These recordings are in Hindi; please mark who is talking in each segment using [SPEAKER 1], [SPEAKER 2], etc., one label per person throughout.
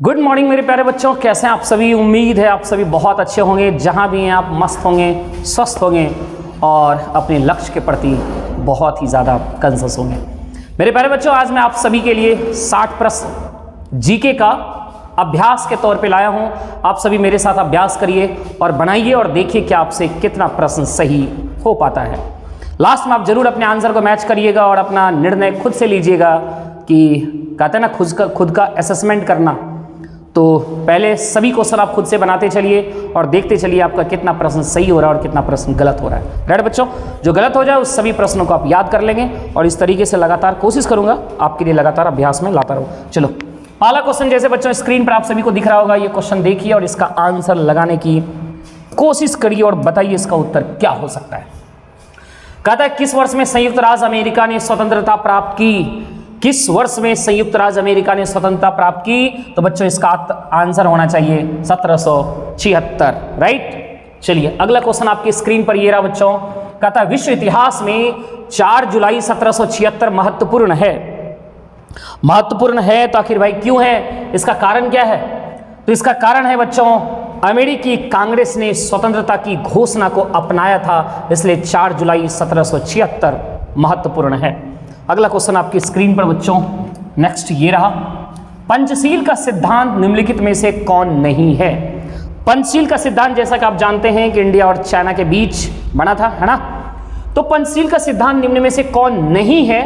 [SPEAKER 1] गुड मॉर्निंग मेरे प्यारे बच्चों, कैसे हैं आप सभी। उम्मीद है आप सभी बहुत अच्छे होंगे, जहां भी हैं आप मस्त होंगे, स्वस्थ होंगे और अपने लक्ष्य के प्रति बहुत ही ज़्यादा कॉन्शियस होंगे। मेरे प्यारे बच्चों, आज मैं आप सभी के लिए 60 प्रश्न जीके का अभ्यास के तौर पे लाया हूं। आप सभी मेरे साथ अभ्यास करिए और बनाइए और देखिए कि आपसे कितना प्रश्न सही हो पाता है। लास्ट में आप जरूर अपने आंसर को मैच करिएगा और अपना निर्णय खुद से लीजिएगा कि कहते हैं ना खुद का असेसमेंट करना। तो पहले सभी क्वेश्चन आप खुद से बनाते चलिए और देखते चलिए आपका कितना प्रश्न सही हो रहा है और कितना प्रश्न गलत हो रहा है। राइट बच्चों, जो गलत हो जाए उस सभी प्रश्नों को आप याद कर लेंगे और इस तरीके से लगातार कोशिश करूंगा आपके लिए लगातार अभ्यास में लाता रहूं। चलो, पहला क्वेश्चन जैसे बच्चों स्क्रीन पर आप सभी को दिख रहा होगा, ये क्वेश्चन देखिए और इसका आंसर लगाने की कोशिश करिए और बताइए इसका उत्तर क्या हो सकता है। कहता है किस वर्ष में संयुक्त राज्य अमेरिका ने स्वतंत्रता प्राप्त की। किस वर्ष में संयुक्त राज्य अमेरिका ने स्वतंत्रता प्राप्त की? तो बच्चों इसका आंसर होना चाहिए 1776। राइट। चलिए अगला क्वेश्चन आपकी स्क्रीन पर ये रहा बच्चों। कहता है विश्व इतिहास में 4 जुलाई 1776 महत्वपूर्ण है। महत्वपूर्ण है तो आखिर भाई क्यों है, इसका कारण क्या है? तो इसका कारण है बच्चों, अमेरिकी कांग्रेस ने स्वतंत्रता की घोषणा को अपनाया था, इसलिए 4 जुलाई 1776 महत्वपूर्ण है। अगला क्वेश्चन आपकी स्क्रीन पर बच्चों नेक्स्ट ये रहा। पंचशील का सिद्धांत निम्नलिखित में से कौन नहीं है? पंचशील का सिद्धांत जैसा कि आप जानते हैं कि इंडिया और चाइना के बीच बना था, है ना। तो पंचशील का सिद्धांत निम्न में से कौन नहीं है,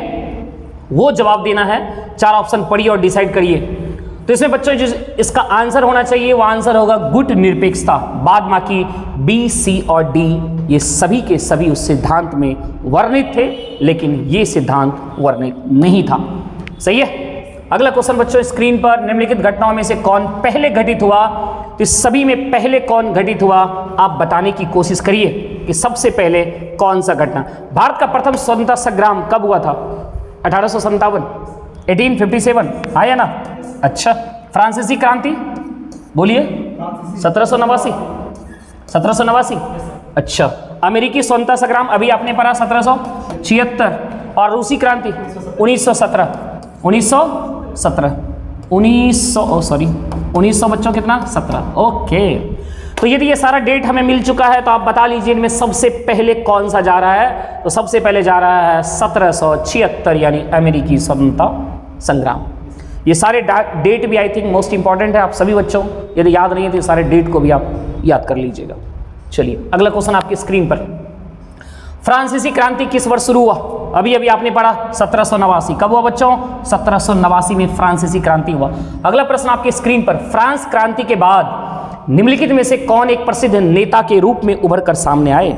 [SPEAKER 1] वो जवाब देना है। 4 ऑप्शन पढ़िए और डिसाइड करिए। तो इसमें बच्चों जो इसका आंसर होना चाहिए वो आंसर होगा गुट निरपेक्षता। बाद बाकी बी, सी और डी ये सभी के सभी उस सिद्धांत में वर्णित थे, लेकिन ये सिद्धांत वर्णित नहीं था। सही है। अगला क्वेश्चन बच्चों स्क्रीन पर, निम्नलिखित घटनाओं में से कौन पहले घटित हुआ? तो इस सभी में पहले कौन घटित हुआ आप बताने की कोशिश करिए कि सबसे पहले कौन सा घटना। भारत का प्रथम स्वतंत्रता संग्राम कब हुआ था? 1857, 1857 आया ना। अच्छा, फ्रांसीसी क्रांति बोलिए 1789, 1789। अच्छा, अमेरिकी स्वतंत्रता संग्राम अभी आपने पढ़ा 1776 और रूसी क्रांति 1917, 1900 बच्चों कितना 17। ओके, तो यदि ये सारा डेट हमें मिल चुका है तो आप बता लीजिए इनमें सबसे पहले कौन सा जा रहा है। तो सबसे पहले जा रहा है 1776 यानी अमेरिकी स्वतंत्रता संग्राम। ये सारे डेट भी आई थिंक मोस्ट इंपॉर्टेंट है आप सभी बच्चों, यदि याद नहीं है तो ये सारे डेट को भी आप याद कर लीजिएगा। चलिए अगला क्वेश्चन आपकी स्क्रीन पर। फ्रांसीसी क्रांति किस वर्ष शुरू हुआ? अभी अभी आपने पढ़ा 1789। कब हुआ बच्चों? 1789 में फ्रांसीसी क्रांति हुआ। अगला प्रश्न आपकी स्क्रीन पर। फ्रांस क्रांति के बाद निम्नलिखित में से कौन एक प्रसिद्ध नेता के रूप में उभर कर सामने आए?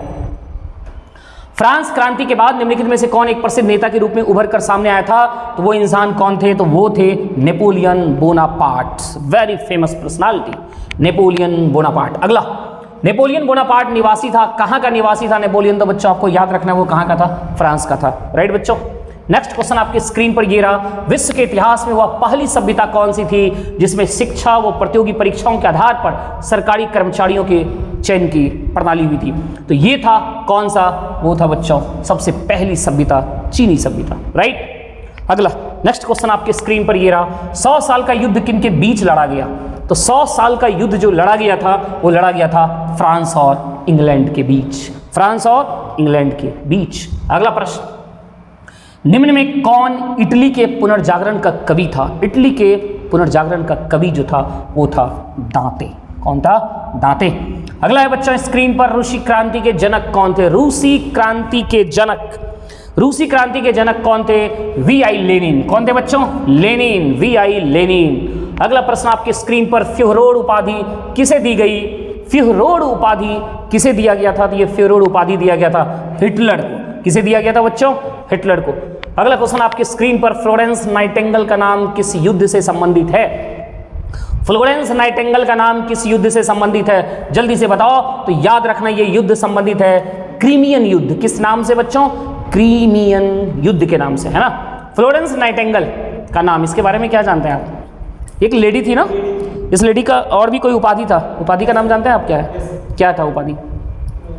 [SPEAKER 1] फ्रांस क्रांति के बाद निम्नलिखित में से कौन एक प्रसिद्ध नेता के रूप में उभर कर सामने आया था? तो वो इंसान कौन थे? तो वो थे Napoleon Bonaparte. Very famous personality Napoleon Bonaparte. अगला, नेपोलियन बोनापार्ट निवासी था, कहां का निवासी था नेपोलियन? तो बच्चों आपको याद रखना है वो कहां का था, फ्रांस का था। राइट बच्चों। नेक्स्ट क्वेश्चन आपकी स्क्रीन पर ये रहा। विश्व के इतिहास में वह पहली सभ्यता कौन सी थी जिसमें शिक्षा व प्रतियोगी परीक्षाओं के आधार पर सरकारी कर्मचारियों के चयन की प्रणाली हुई थी? तो ये था कौन सा? वो था बच्चों सबसे पहली सभ्यता चीनी सभ्यता। राइट। अगला नेक्स्ट क्वेश्चन आपके स्क्रीन पर ये रहा। 100 साल का युद्ध किन के बीच लड़ा गया? तो 100 साल का युद्ध जो लड़ा गया था वो लड़ा गया था फ्रांस और इंग्लैंड के बीच। फ्रांस और इंग्लैंड के बीच। अगला प्रश्न, निम्न में कौन इटली के पुनर्जागरण का कवि था? इटली के पुनर्जागरण का कवि जो था वो था दांते। कौन था? दांते। अगला है बच्चों स्क्रीन पर, रूसी क्रांति के जनक कौन थे? रूसी क्रांति के जनक, रूसी क्रांति के जनक कौन थे? वी.आई. लेनिन। कौन थे बच्चों? Lenin, VI. लेनिन। अगला प्रश्न आपके स्क्रीन पर, फ्योरोड उपाधि किसे दी गई? फ्योरोड उपाधि किसे दिया गया था? तो ये फ्योरोड उपाधि दिया गया था हिटलर को। किसे दिया गया था बच्चों? हिटलर को। अगला क्वेश्चन आपके स्क्रीन पर, फ्लोरेंस नाइटिंगेल का नाम किस युद्ध से संबंधित है? फ्लोरेंस नाइटिंगेल का नाम किस युद्ध से संबंधित है? जल्दी से बताओ। तो याद रखना ये युद्ध संबंधित है क्रीमियन युद्ध। किस नाम से बच्चों? क्रीमियन युद्ध के नाम से, है ना। फ्लोरेंस नाइटिंगेल का नाम, इसके बारे में क्या जानते हैं आप? एक लेडी थी ना, इस लेडी का और भी कोई उपाधि था, उपाधि का नाम जानते हैं आप? क्या है, क्या था उपाधि?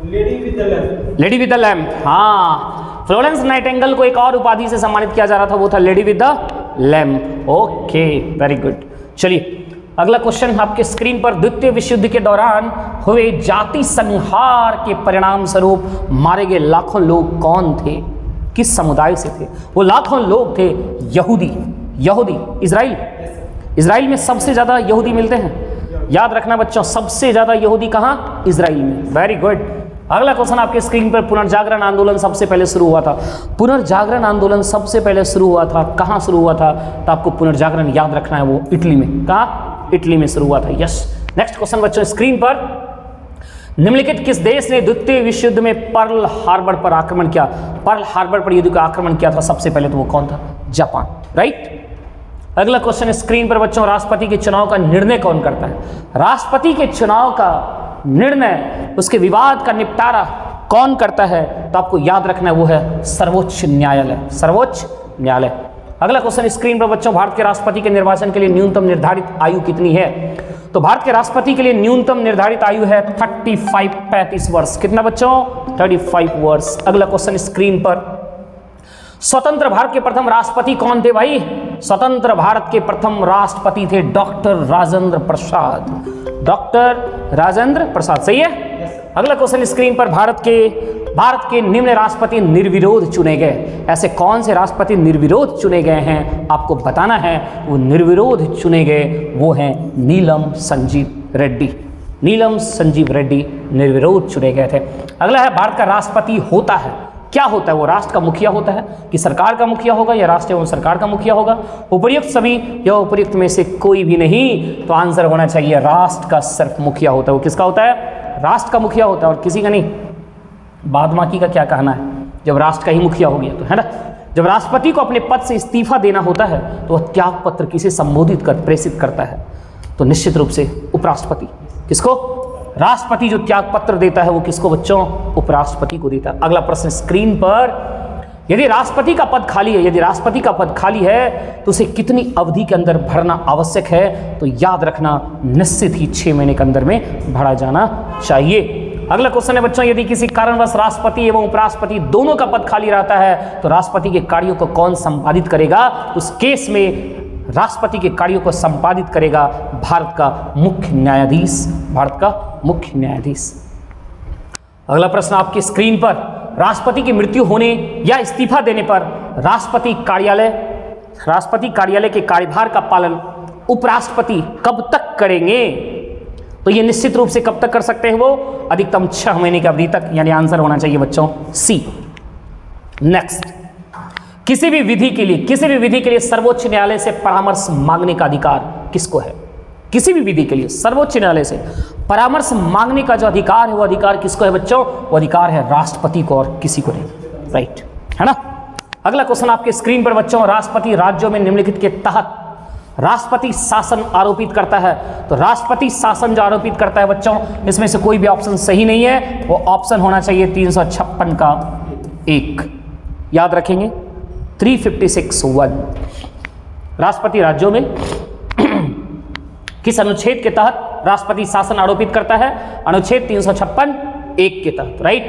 [SPEAKER 1] Lady with the lamp. हाँ, फ्लोरेंस नाइटिंगेल को एक और उपाधि से सम्मानित किया जा रहा था, वो था lady with the lamp. Okay, very good. चलिए अगला क्वेश्चन आपके स्क्रीन पर, द्वितीय विश्व युद्ध के दौरान हुए जाति संहार के परिणाम स्वरूप मारे गए लाखों लोग कौन थे, किस समुदाय से थे? वो लाखों लोग थे यहूदी। इजराइल में सबसे ज्यादा यहूदी मिलते हैं, याद रखना बच्चों, सबसे ज्यादा यहूदी कहां? इजराइल में। Very good. अगला क्वेश्चन आपके स्क्रीन पर, पुनर्जागरण आंदोलन सबसे पहले शुरू हुआ था। पुनर्जागरण आंदोलन सबसे पहले शुरू हुआ था, कहां शुरू हुआ था? तो आपको पुनर्जागरण याद रखना है, वो इटली में। कहां? इटली में शुरू हुआ था। यस। नेक्स्ट क्वेश्चन बच्चों स्क्रीन पर, निम्नलिखित किस देश ने द्वितीय विश्व युद्ध में पर्ल हार्बर पर आक्रमण किया? पर्ल हार्बर पर युद्ध का आक्रमण किया था सबसे पहले, तो वो कौन था? जापान। राइट। अगला क्वेश्चन स्क्रीन पर बच्चों, राष्ट्रपति के चुनाव का निर्णय कौन करता है? राष्ट्रपति के चुनाव का निर्णय, उसके विवाद का निपटारा कौन करता है? तो आपको याद रखना है, वो है सर्वोच्च न्यायालय। सर्वोच्च न्यायालय। अगला क्वेश्चन स्क्रीन पर बच्चों, भारत के राष्ट्रपति के निर्वाचन के लिए न्यूनतम निर्धारित आयु कितनी है? तो भारत के राष्ट्रपति के लिए न्यूनतम निर्धारित आयु है 35 वर्ष। कितना बच्चों? 35 वर्ष। अगला क्वेश्चन स्क्रीन पर, स्वतंत्र भारत के प्रथम राष्ट्रपति कौन थे भाई? स्वतंत्र भारत के प्रथम राष्ट्रपति थे डॉक्टर राजेंद्र प्रसाद। डॉक्टर राजेंद्र प्रसाद, सही है। अगला क्वेश्चन स्क्रीन पर, भारत के निम्न राष्ट्रपति निर्विरोध चुने गए। ऐसे कौन से राष्ट्रपति निर्विरोध चुने गए हैं आपको बताना है। वो निर्विरोध चुने गए वो हैं नीलम संजीव रेड्डी। नीलम संजीव रेड्डी निर्विरोध चुने गए थे। अगला है, भारत का राष्ट्रपति होता है, क्या होता है? वो राष्ट्र का मुखिया होता है कि सरकार का मुखिया होगा या राष्ट्र एवं सरकार का मुखिया होगा? उपर्युक्त सभी या उपर्युक्त में से कोई भी नहीं। तो आंसर होना चाहिए राष्ट्र का सिर्फ मुखिया होता है। वो किसका होता है? राष्ट्र का मुखिया होता है, और किसी का नहीं। बाद बाकी का क्या कहना है, जब राष्ट्र का ही मुखिया हो गया तो, है ना। जब राष्ट्रपति को अपने पद से इस्तीफा देना होता है तो वह त्याग पत्र किसे संबोधित कर प्रेषित करता है? तो निश्चित रूप से उपराष्ट्रपति। किसको? राष्ट्रपति जो त्याग पत्र देता है वो किसको बच्चों? उपराष्ट्रपति को देता है। अगला प्रश्न स्क्रीन पर, यदि राष्ट्रपति का पद खाली है, यदि राष्ट्रपति का पद खाली है तो उसे कितनी अवधि के अंदर भरना आवश्यक है? तो याद रखना, निश्चित ही 6 महीने के अंदर में भरा जाना चाहिए। अगला क्वेश्चन है बच्चों, यदि किसी कारणवश राष्ट्रपति एवं उपराष्ट्रपति दोनों का पद खाली रहता है तो राष्ट्रपति के कार्यों को कौन संपादित करेगा? उस केस में राष्ट्रपति के कार्यों को संपादित करेगा भारत का मुख्य न्यायाधीश। भारत का मुख्य न्यायाधीश। अगला प्रश्न आपकी स्क्रीन पर, राष्ट्रपति की मृत्यु होने या इस्तीफा देने पर राष्ट्रपति कार्यालय के कार्यभार का पालन उपराष्ट्रपति कब तक करेंगे? तो ये निश्चित रूप से कब तक कर सकते हैं? वो अधिकतम 6 महीने की अवधि तक, यानी आंसर होना चाहिए बच्चों सी। नेक्स्ट, किसी भी विधि के लिए सर्वोच्च न्यायालय से परामर्श मांगने का अधिकार किसको है? किसी भी विधि के लिए सर्वोच्च न्यायालय से परामर्श मांगने का जो अधिकार है वो अधिकार किसको है बच्चों? वो अधिकार है राष्ट्रपति को और किसी को नहीं। राइट, है ना। अगला क्वेश्चन आपके स्क्रीन पर बच्चों, राष्ट्रपति राज्यों में निम्नलिखित के तहत राष्ट्रपति शासन आरोपित करता है। तो राष्ट्रपति शासन जो आरोपित करता है बच्चों, इसमें से कोई भी ऑप्शन सही नहीं है। वो ऑप्शन होना चाहिए 356 का 1। याद रखेंगे 356(1). राष्ट्रपति राज्यों में किस अनुच्छेद के तहत राष्ट्रपति शासन आरोपित करता है? अनुच्छेद 356(1) के तहत। राइट।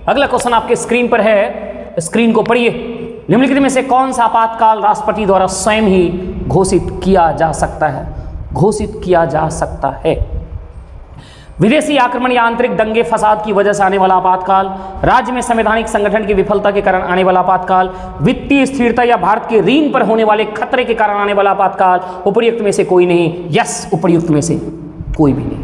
[SPEAKER 1] अगला क्वेश्चन आपके स्क्रीन पर है, स्क्रीन को पढ़िए। निम्नलिखित में से कौन सा आपातकाल राष्ट्रपति द्वारा स्वयं ही घोषित किया जा सकता है? घोषित किया जा सकता है। विदेशी आक्रमण या आंतरिक दंगे फसाद की वजह से आने वाला आपातकाल, राज्य में संवैधानिक संगठन की विफलता के कारण आने वाला आपातकाल, वित्तीय स्थिरता या भारत के ऋण पर होने वाले खतरे के कारण आने वाला आपातकाल, उपर्युक्त में से कोई नहीं। यस, उपर्युक्त में से कोई भी नहीं।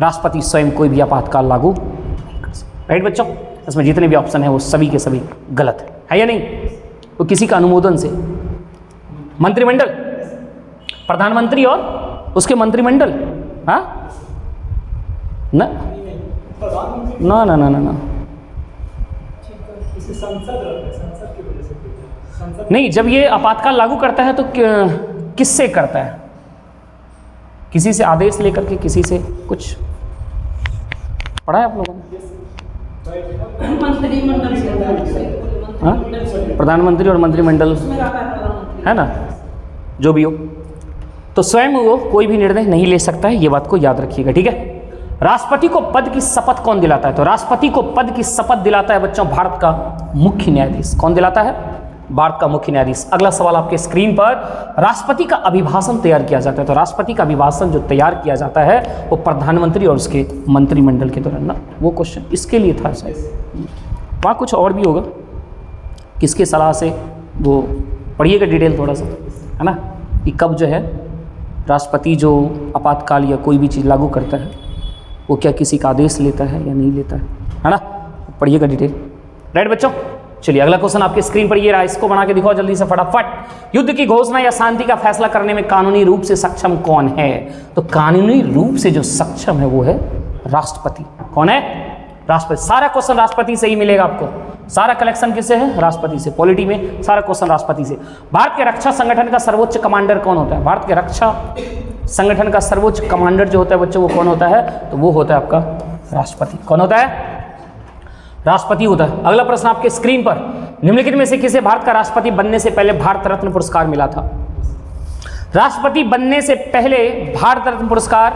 [SPEAKER 1] राष्ट्रपति स्वयं कोई भी आपातकाल लागू नहीं कर सकता। राइट बच्चों, इसमें जितने भी ऑप्शन है वो सभी के सभी गलत है या नहीं? तो किसी का अनुमोदन से मंत्रिमंडल, प्रधानमंत्री और उसके मंत्रिमंडल, हाँ ना ना ना ना ना ना नहीं। जब ये आपातकाल लागू करता है तो किससे करता है? किसी से आदेश लेकर के, किसी से कुछ पढ़ा है आप लोगों ने? हाँ, प्रधानमंत्री और मंत्रिमंडल है ना, जो भी हो। तो स्वयं वो कोई भी निर्णय नहीं ले सकता है, ये बात को याद रखिएगा, ठीक है। राष्ट्रपति को पद की शपथ कौन दिलाता है? तो राष्ट्रपति को पद की शपथ दिलाता है बच्चों भारत का मुख्य न्यायाधीश। कौन दिलाता है? भारत का मुख्य न्यायाधीश। अगला सवाल आपके स्क्रीन पर, राष्ट्रपति का अभिभाषण तैयार किया जाता है, तो राष्ट्रपति का अभिभाषण जो तैयार किया जाता है वो प्रधानमंत्री और उसके मंत्रिमंडल के द्वारा ना, वो क्वेश्चन इसके लिए था शायद, वहाँ कुछ और भी होगा, किसके सलाह से, वो पढ़िएगा डिटेल थोड़ा सा, है ना, कि कब जो है राष्ट्रपति जो आपातकाल या कोई भी चीज़ लागू करता है वो क्या किसी का आदेश लेता है या नहीं लेता है ना, पढ़िएगा डिटेल। राइट बच्चों, चलिए अगला क्वेश्चन आपके स्क्रीन पर ये रहा, इसको बना के दिखाओ जल्दी से फटाफट। युद्ध की घोषणा या शांति का फैसला करने में कानूनी रूप से सक्षम कौन है? तो कानूनी रूप से जो सक्षम है वो है राष्ट्रपति। कौन है? राष्ट्रपति। सारा क्वेश्चन राष्ट्रपति से ही मिलेगा आपको, सारा कलेक्शन किससे है? राष्ट्रपति से। पॉलिटी में सारा क्वेश्चन राष्ट्रपति से। भारत के रक्षा संगठन का सर्वोच्च कमांडर कौन होता है? भारत के रक्षा संगठन का सर्वोच्च कमांडर जो होता है बच्चों, वो कौन होता है? तो वो होता है आपका राष्ट्रपति। कौन होता है? राष्ट्रपति होता है। अगला प्रश्न आपके स्क्रीन पर, निम्नलिखित में से किसे भारत का राष्ट्रपति बनने से पहले भारत रत्न पुरस्कार मिला था? राष्ट्रपति बनने से पहले भारत रत्न पुरस्कार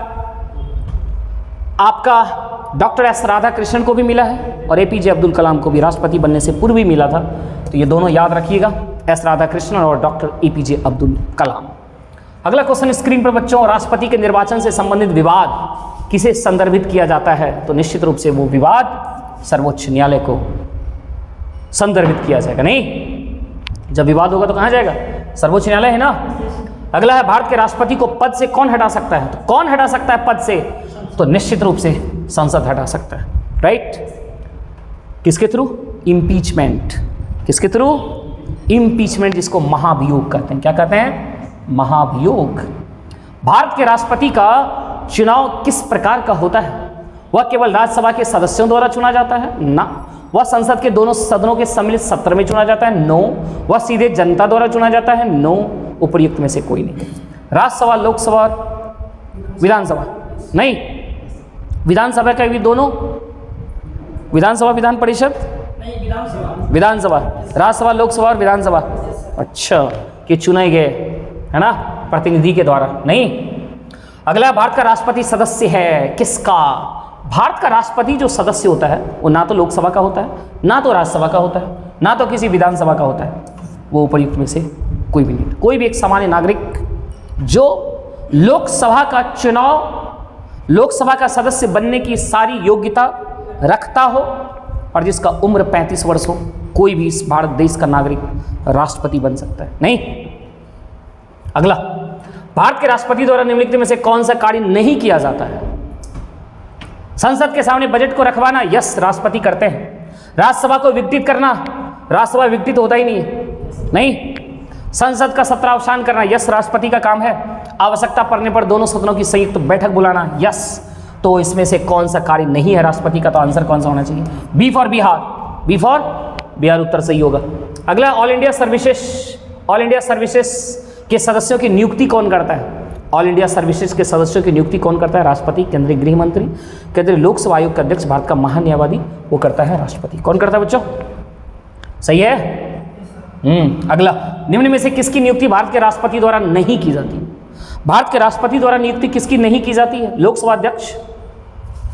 [SPEAKER 1] आपका डॉक्टर एस राधाकृष्णन को भी मिला है और एपीजे अब्दुल कलाम को भी राष्ट्रपति बनने से पूर्व भी मिला था। तो ये दोनों याद रखिएगा, एस राधाकृष्णन और डॉक्टर एपीजे अब्दुल कलाम। अगला क्वेश्चन स्क्रीन पर बच्चों, राष्ट्रपति के निर्वाचन से संबंधित विवाद किसे संदर्भित किया जाता है? तो निश्चित रूप से वो विवाद सर्वोच्च न्यायालय को संदर्भित किया जाएगा। नहीं, जब विवाद होगा तो कहां जाएगा? सर्वोच्च न्यायालय है ना। अगला है, भारत के राष्ट्रपति को पद से कौन हटा सकता है? तो कौन हटा सकता है पद से? तो निश्चित रूप से संसद हटा सकता है। राइट, किसके थ्रू? इम्पीचमेंट। किसके थ्रू? इम्पीचमेंट, जिसको महाभियोग कहते हैं। क्या कहते हैं? महाभियोग। भारत के राष्ट्रपति का चुनाव किस प्रकार का होता है? वह केवल राज्यसभा के सदस्यों द्वारा चुना जाता है? ना। वह संसद के दोनों सदनों के सम्मिलित सत्र में चुना जाता है? नो। वह सीधे जनता द्वारा चुना जाता है? नो। उपर्युक्त में से कोई नहीं। राज्यसभा, लोकसभा, विधानसभा? नहीं, विधानसभा का भी दोनों, विधानसभा विधान परिषद, विधानसभा, राज्यसभा, लोकसभा और विधानसभा। अच्छा, कि चुने गए है ना प्रतिनिधि के द्वारा? नहीं। अगला, भारत का राष्ट्रपति सदस्य है किसका? भारत का राष्ट्रपति जो सदस्य होता है वो ना तो लोकसभा का होता है, ना तो राज्यसभा का होता है, ना तो किसी विधानसभा का होता है। वो उपर्युक्त में से कोई भी नहीं। कोई भी एक सामान्य नागरिक जो लोकसभा का चुनाव, लोकसभा का सदस्य बनने की सारी योग्यता रखता हो और जिसका उम्र 35 वर्ष हो, कोई भी इस भारत देश का नागरिक राष्ट्रपति बन सकता है। नहीं। अगला, भारत के राष्ट्रपति द्वारा निम्नलिखित में से कौन सा कार्य नहीं किया जाता है? संसद के सामने बजट को रखवाना, यस, राष्ट्रपति करते हैं। राज्यसभा को विघटित करना, राज्यसभा विघटित होता ही नहीं है। नहीं। संसद का सत्रावसान करना, यस, राष्ट्रपति का काम है। आवश्यकता पड़ने पर दोनों सदनों की संयुक्त बैठक बुलाना, यस। तो इसमें से कौन सा कार्य नहीं है राष्ट्रपति का? तो आंसर कौन सा होना चाहिए? B for Bihar. B for Bihar उत्तर सही होगा। अगला, ऑल इंडिया सर्विसेज के सदस्यों की नियुक्ति कौन करता है? ऑल इंडिया सर्विसेज के सदस्यों की नियुक्ति कौन करता है? राष्ट्रपति। केंद्रीय गृह मंत्री, केंद्रीय लोकसेवा आयोग के अध्यक्ष, भारत का महान्यायवादी, वो करता है राष्ट्रपति। कौन करता है बच्चों? सही है। अगला, निम्न में से किसकी नियुक्ति भारत के राष्ट्रपति द्वारा नहीं की जाती? भारत के राष्ट्रपति द्वारा नियुक्ति किसकी नहीं की जाती है? लोकसभा अध्यक्ष।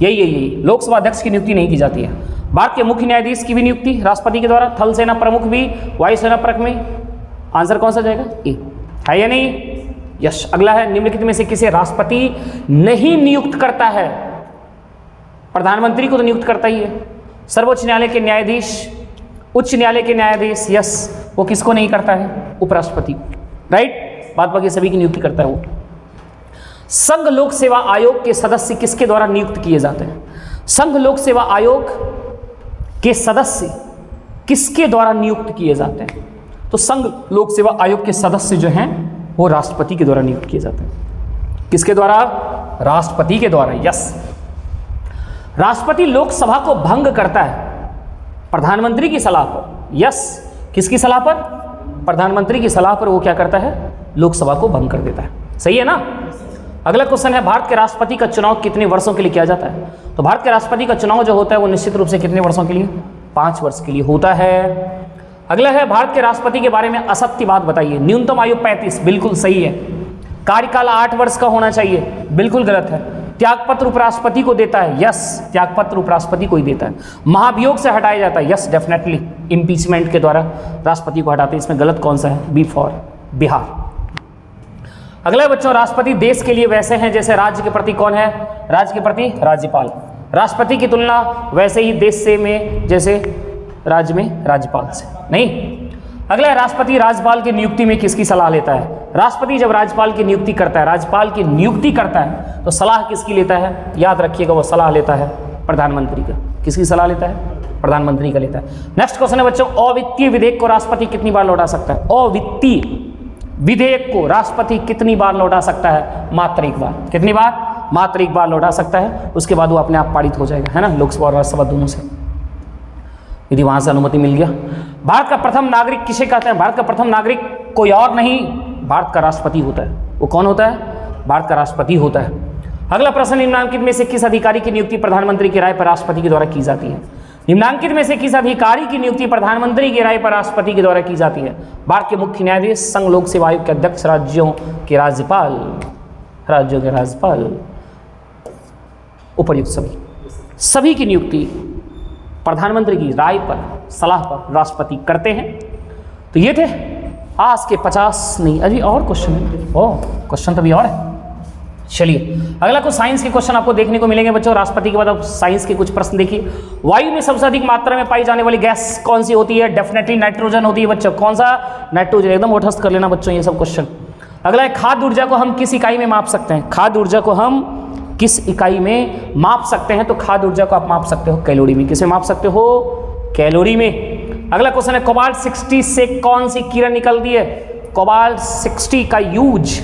[SPEAKER 1] यही लोकसभा अध्यक्ष की नियुक्ति नहीं की जाती है। भारत के मुख्य न्यायाधीश की भी नियुक्ति राष्ट्रपति के द्वारा, थल सेना प्रमुख भी, वायुसेना प्रमुख में। आंसर कौन सा जाएगा? ए। है या नहीं? यश। अगला है, निम्नलिखित में से किसे राष्ट्रपति नहीं नियुक्त करता है? प्रधानमंत्री को तो नियुक्त करता ही है। सर्वोच्च न्यायालय के न्यायाधीश, उच्च न्यायालय के न्यायाधीश, यस, वो किसको नहीं करता है? उपराष्ट्रपति। राइट, बाद बाकी सभी की नियुक्ति करता है वो। संघ लोक सेवा आयोग के सदस्य किसके द्वारा नियुक्त किए जाते हैं? संघ लोक सेवा आयोग के सदस्य किसके द्वारा नियुक्त किए जाते हैं? तो संघ लोक सेवा आयोग के सदस्य जो हैं वो राष्ट्रपति के द्वारा नियुक्त किए जाते हैं। किसके द्वारा? राष्ट्रपति के द्वारा। यस। राष्ट्रपति लोकसभा को भंग करता है प्रधानमंत्री की सलाह पर। यस। किसकी सलाह पर? प्रधानमंत्री की सलाह पर वो क्या करता है? लोकसभा को भंग कर देता है। सही है ना। अगला क्वेश्चन है, भारत के राष्ट्रपति का चुनाव कितने वर्षों के लिए किया जाता है? तो भारत के राष्ट्रपति का चुनाव जो होता है वो निश्चित रूप से कितने वर्षों के लिए? 5 वर्ष के लिए होता है। अगला है, भारत के राष्ट्रपति के बारे में असत्य बात बताइए। न्यूनतम आयु 35, बिल्कुल सही है। कार्यकाल 8 वर्ष का होना चाहिए, बिल्कुल गलत है। त्यागपत्र उपराष्ट्रपति को देता है, यस त्यागपत्र उपराष्ट्रपति को ही देता है। महाभियोग से हटाया जाता है, यस डेफिनेटली इम्पीचमेंट के द्वारा राष्ट्रपति को हटाते हैं। इसमें गलत कौन सा है? B for Bihar. अगला बच्चों, राष्ट्रपति देश के लिए वैसे हैं जैसे राज्य के प्रति कौन है? राज्य के प्रति राज्यपाल। राष्ट्रपति की तुलना वैसे ही देश से में जैसे राज्य में राज्यपाल से नहीं। अगला, राष्ट्रपति राज्यपाल की नियुक्ति में किसकी सलाह लेता है? राष्ट्रपति जब राज्यपाल की नियुक्ति करता है, राज्यपाल की नियुक्ति करता है तो सलाह किसकी लेता है? याद रखिएगा, वो सलाह लेता है प्रधानमंत्री का। किसकी सलाह लेता है? प्रधानमंत्री का लेता है। नेक्स्ट क्वेश्चन है बच्चों, अवित्तीय विधेयक को राष्ट्रपति कितनी बार लौटा सकता है? अवित्तीय विधेयक को राष्ट्रपति कितनी बार लौटा सकता है? मात्र एक बार। कितनी बार? मात्र एक बार लौटा सकता है, उसके बाद वो अपने आप पारित हो जाएगा, है ना, लोकसभा और राज्यसभा दोनों से, यदि वहां से अनुमति मिल गया। भारत का प्रथम नागरिक किसे कहते हैं? भारत का प्रथम नागरिक कोई और नहीं, भारत का राष्ट्रपति होता है। वो कौन होता है? भारत का राष्ट्रपति होता है। अगला प्रश्न, निम्नांकित में से किस अधिकारी की नियुक्ति प्रधानमंत्री की राय पर राष्ट्रपति के द्वारा की जाती है? निम्नांकित में से किस अधिकारी की नियुक्ति प्रधानमंत्री की राय पर राष्ट्रपति के द्वारा की जाती है? भारत के मुख्य न्यायाधीश, संघ लोक सेवा आयोग के अध्यक्ष, राज्यों के राज्यपाल, राज्यों के राज्यपाल, उपर्युक्त सभी की नियुक्ति प्रधानमंत्री की राय पर, सलाह पर राष्ट्रपति करते हैं। तो ये थे आज के 50 नहीं, अभी और क्वेश्चन है। ओह, क्वेश्चन तो अभी और है। चलिए अगला कुछ साइंस के क्वेश्चन आपको देखने को मिलेंगे बच्चों। राष्ट्रपति के बाद अब साइंस के कुछ प्रश्न देखिए। वायु में सबसे अधिक मात्रा में पाई जाने वाली गैस कौन सी होती है? डेफिनेटली नाइट्रोजन होती है बच्चों। कौन सा? नाइट्रोजन। एकदम ओठस्थ कर लेना बच्चों ये सब क्वेश्चन। अगला है, खाद्य ऊर्जा को हम किस इकाई में माप सकते हैं? खाद्य ऊर्जा को हम किस इकाई में माप सकते हैं? तो खाद्य ऊर्जा को आप माप सकते हो कैलोरी में। किसे माप सकते हो? कैलोरी में। अगला क्वेश्चन है, कोबाल्ट 60 से कौन सी किरण निकलती है? कोबाल्ट 60 का यूज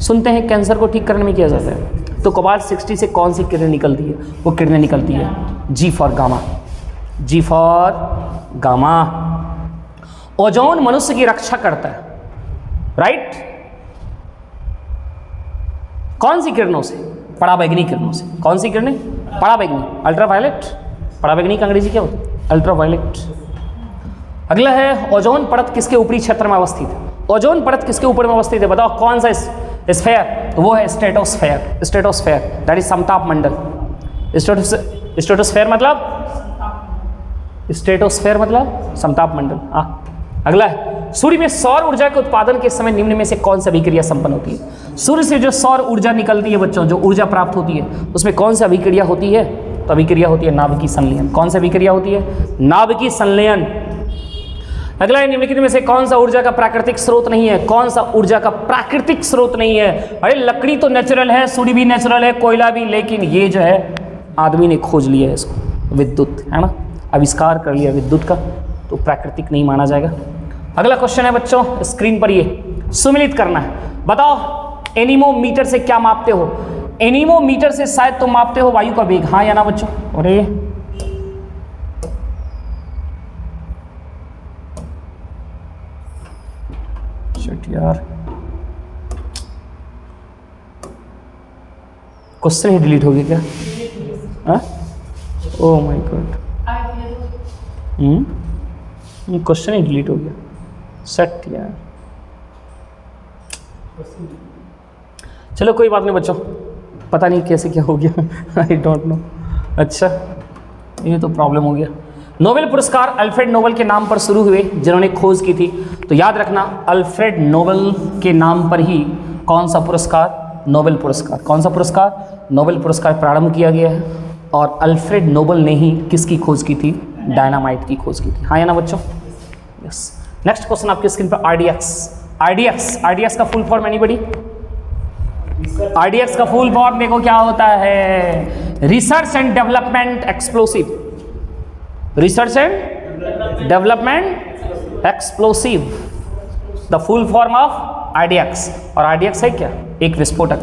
[SPEAKER 1] सुनते हैं कैंसर को ठीक करने में किया जाता है। तो कोबाल्ट 60 से कौन सी किरण निकलती है? वो किरणें निकलती है G for gamma. G for gamma. Ozone मनुष्य की रक्षा करता है, राइट? कौन सी किरणों से? पराबैंगनी किरणों से। कौन सी किरणें? पराबैंगनी, अल्ट्रावायलेट। पराबैंगनी का अंग्रेजी क्या होता है? अल्ट्रावायलेट। अगला है, ओजोन परत किसके ऊपरी क्षेत्र में अवस्थित है? ओजोन परत किसके ऊपर में अवस्थित है? बताओ कौन सा स्फेयर? वो है स्ट्रेटोस्फेयर। स्ट्रेटोस्फेयर दैट इज समताप मंडल। स्ट्रेटोस्फेयर मतलब समताप मंडल। अगला है, सूर्य में सौर ऊर्जा के उत्पादन के समय निम्न में से कौन सी अभिक्रिया संपन्न होती है? सूर्य से जो सौर ऊर्जा निकलती है बच्चों, जो ऊर्जा प्राप्त होती है, उसमें कौन सी अभिक्रिया होती है? तो अभिक्रिया होती है नाभिकीय संलयन। कौन सी अभिक्रिया होती है? नाभिकीय संलयन। अगला है, निम्नलिखित में से कौन सा ऊर्जा का प्राकृतिक स्रोत नहीं है? कौन सा ऊर्जा का प्राकृतिक स्रोत नहीं है? अरे लकड़ी तो नेचुरल है, सूर्य भी नेचुरल है, कोयला भी, लेकिन ये जो है आदमी ने खोज लिया है इसको, विद्युत, है ना, आविष्कार कर लिया विद्युत का, तो प्राकृतिक नहीं माना जाएगा। अगला क्वेश्चन है बच्चों, स्क्रीन पर ये सुमिलित करना है। बताओ एनीमोमीटर से क्या मापते हो? एनीमोमीटर से शायद तुम मापते हो वायु का वेग, हाँ या ना बच्चों? अरे शिट यार, क्वेश्चन ही डिलीट हो गया क्या? हाँ? Oh my God, question he delete हो गया। सेट यार, चलो कोई बात नहीं बच्चों, पता नहीं कैसे क्या हो गया, आई डोंट नो। अच्छा ये तो प्रॉब्लम हो गया। नोबेल पुरस्कार अल्फ्रेड नोबेल के नाम पर शुरू हुए जिन्होंने खोज की थी, तो याद रखना अल्फ्रेड नोबेल के नाम पर ही कौन सा पुरस्कार? नोबेल पुरस्कार। कौन सा पुरस्कार? नोबेल पुरस्कार प्रारंभ किया गया है, और अल्फ्रेड नोबेल ने ही किसकी खोज की थी? डायनामाइट की खोज की थी, हाँ या ना बच्चों? यस। नेक्स्ट क्वेश्चन आपकी स्क्रीन पर, आरडीएक्स का फुल फॉर्म एनीबॉडी? आरडीएक्स का फुल फॉर्म देखो क्या होता है? Research and development explosive. Research and development explosive, the full form of RDX. और आरडीएक्स है क्या? एक विस्फोटक,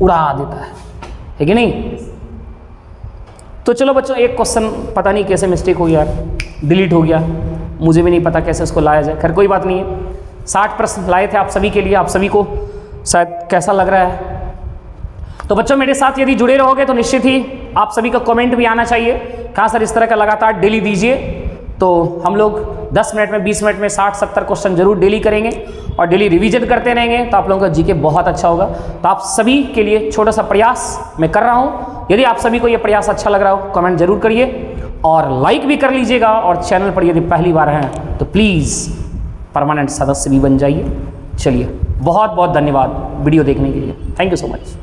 [SPEAKER 1] उड़ा देता है कि नहीं? तो चलो बच्चों, एक क्वेश्चन पता नहीं कैसे मिस्टेक हो गया, डिलीट हो गया, मुझे भी नहीं पता कैसे इसको लाया जाए। खैर कोई बात नहीं है। 60 प्रश्न लाए थे आप सभी के लिए, आप सभी को शायद कैसा लग रहा है? तो बच्चों मेरे साथ यदि जुड़े रहोगे तो निश्चित ही आप सभी का कमेंट भी आना चाहिए। कहाँ सर इस तरह का लगातार डेली दीजिए, तो हम लोग 10 मिनट में 20 मिनट में 60-70 क्वेश्चन जरूर डेली करेंगे और डेली रिवीजन करते रहेंगे, तो आप लोगों का जीके बहुत अच्छा होगा। तो आप सभी के लिए छोटा सा प्रयास मैं कर रहा हूँ। यदि आप सभी को ये प्रयास अच्छा लग रहा हो कमेंट जरूर करिए और लाइक भी कर लीजिएगा, और चैनल पर यदि पहली बार हैं तो प्लीज़ परमानेंट सदस्य भी बन जाइए। चलिए, बहुत बहुत धन्यवाद वीडियो देखने के लिए। Thank you so much.